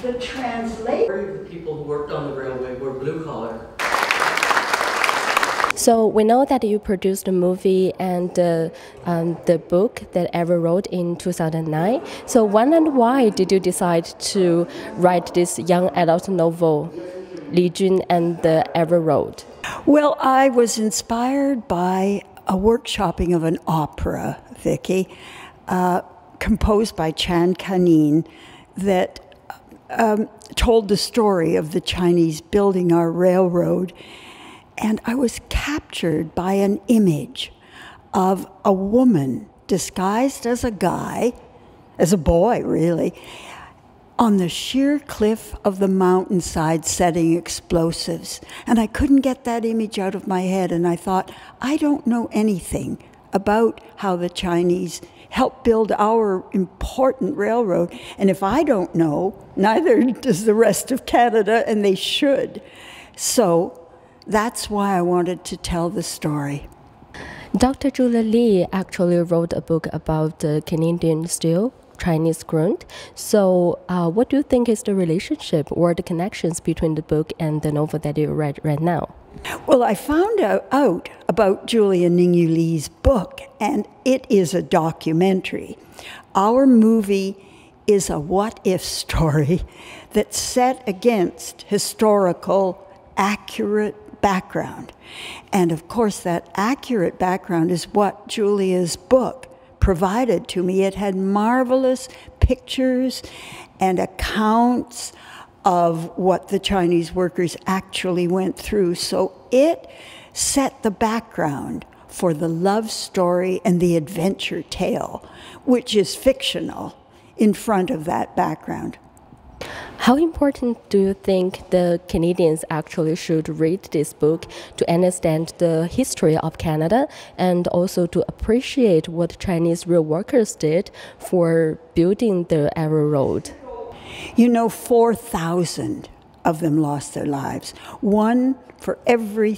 The translator. The people who worked on the railway were blue collar. So we know that you produced a movie and the book that Eva wrote in 2009. So when and why did you decide to write this young adult novel, Li Jun and Eva wrote? Well, I was inspired by a workshopping of an opera, Vicky, composed by Chan Kanin, that told the story of the Chinese building our railroad. And I was captured by an image of a woman disguised as a guy, as a boy really, on the sheer cliff of the mountainside setting explosives. And I couldn't get that image out of my head, and I thought, I don't know anything about how the Chinese helped build our important railroad. And if I don't know, neither does the rest of Canada, and they should. So that's why I wanted to tell the story. Dr. Julia Lee actually wrote a book about Canadian steel, Chinese grunt. So what do you think is the relationship or the connections between the book and the novel that you read right now? Well, I found out about Julia Ningyu Lee's book, and it is a documentary. Our movie is a what-if story that's set against historical, accurate background. And of course, that accurate background is what Julia's book provided to me. It had marvelous pictures and accounts of what the Chinese workers actually went through. So it set the background for the love story and the adventure tale, which is fictional, in front of that background. How important do you think the Canadians actually should read this book to understand the history of Canada and also to appreciate what Chinese rail workers did for building the railroad? You know, 4,000 of them lost their lives. One for every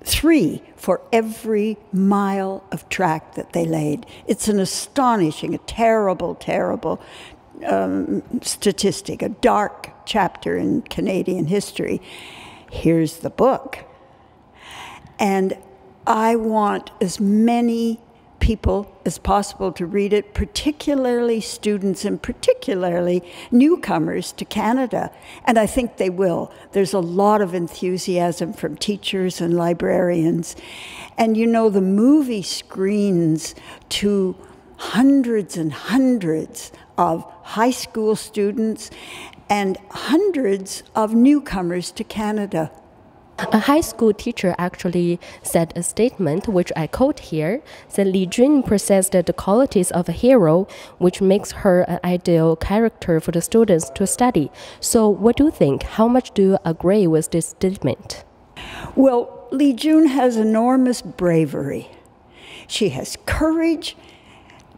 three for every mile of track that they laid. It's an astonishing, a terrible, terrible statistic, a dark chapter in Canadian history. Here's the book. And I want as many people as possible to read it, particularly students and particularly newcomers to Canada. And I think they will. There's a lot of enthusiasm from teachers and librarians. And you know, the movie screens to hundreds and hundreds of high school students and hundreds of newcomers to Canada. A high school teacher actually said a statement, which I quote here, that Li Jun possessed the qualities of a hero, which makes her an ideal character for the students to study. So what do you think? How much do you agree with this statement? Well, Li Jun has enormous bravery. She has courage,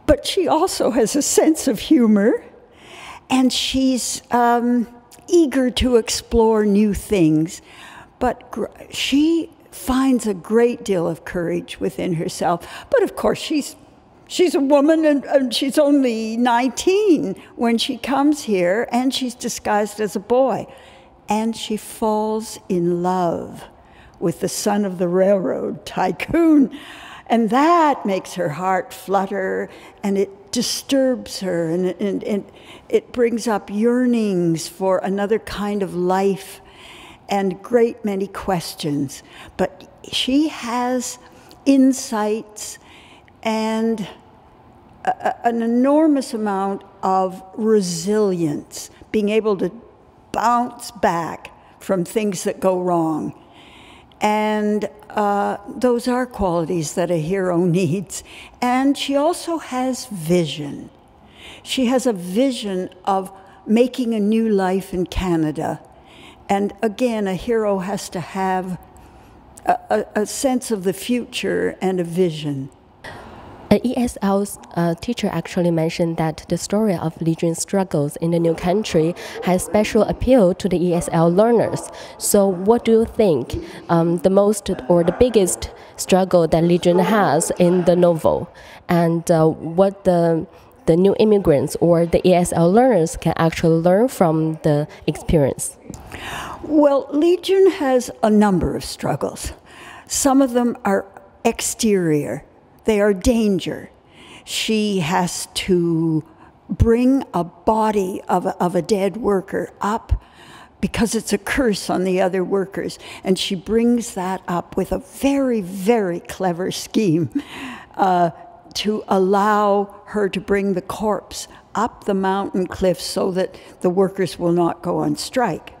but she also has a sense of humor, and she's eager to explore new things. But she finds a great deal of courage within herself. But of course, she's a woman, and she's only 19 when she comes here, and she's disguised as a boy. And she falls in love with the son of the railroad tycoon. And that makes her heart flutter, and it disturbs her, and it brings up yearnings for another kind of life and great many questions. But she has insights and an enormous amount of resilience, being able to bounce back from things that go wrong. And those are qualities that a hero needs. And she also has vision. She has a vision of making a new life in Canada. And again, a hero has to have a sense of the future and a vision. An ESL teacher actually mentioned that the story of Li Jun's struggles in the new country has special appeal to the ESL learners. So what do you think the most or the biggest struggle that Li Jun has in the novel? And what the the new immigrants or the ESL learners can actually learn from the experience? Well, Li Jun has a number of struggles. Some of them are exterior. They are danger. She has to bring a body of a dead worker up because it's a curse on the other workers. And she brings that up with a very, very clever scheme to allow her to bring the corpse up the mountain cliff so that the workers will not go on strike.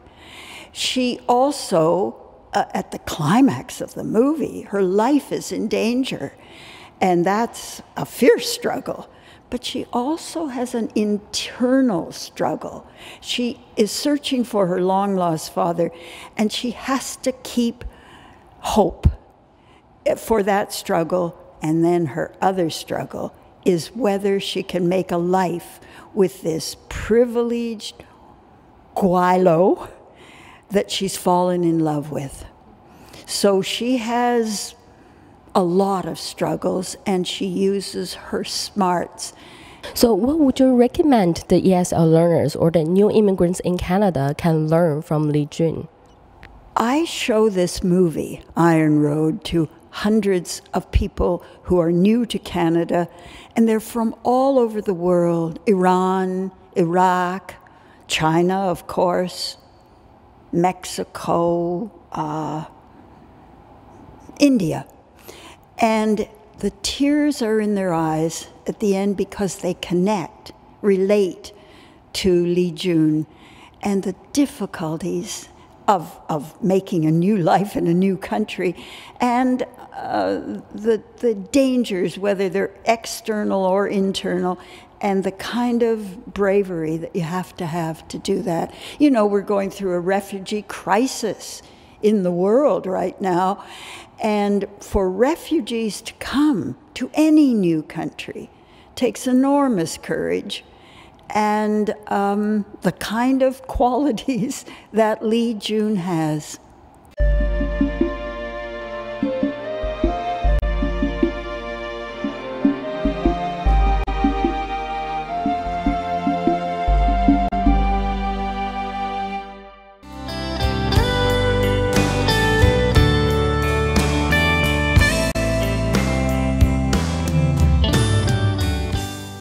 She also, at the climax of the movie, her life is in danger. And that's a fierce struggle. But she also has an internal struggle. She is searching for her long-lost father, and she has to keep hope for that struggle. And then her other struggle is whether she can make a life with this privileged Guaylo that she's fallen in love with. So she has a lot of struggles, and she uses her smarts. So what would you recommend the ESL learners or the new immigrants in Canada can learn from Li Jun? I show this movie, Iron Road, to hundreds of people who are new to Canada, and they're from all over the world: Iran, Iraq, China, of course, Mexico, India. And the tears are in their eyes at the end because they connect, relate to Li Jun and the difficulties of making a new life in a new country, and the dangers, whether they're external or internal, and the kind of bravery that you have to do that. You know, we're going through a refugee crisis in the world right now. And for refugees to come to any new country takes enormous courage and the kind of qualities that Li Jun has.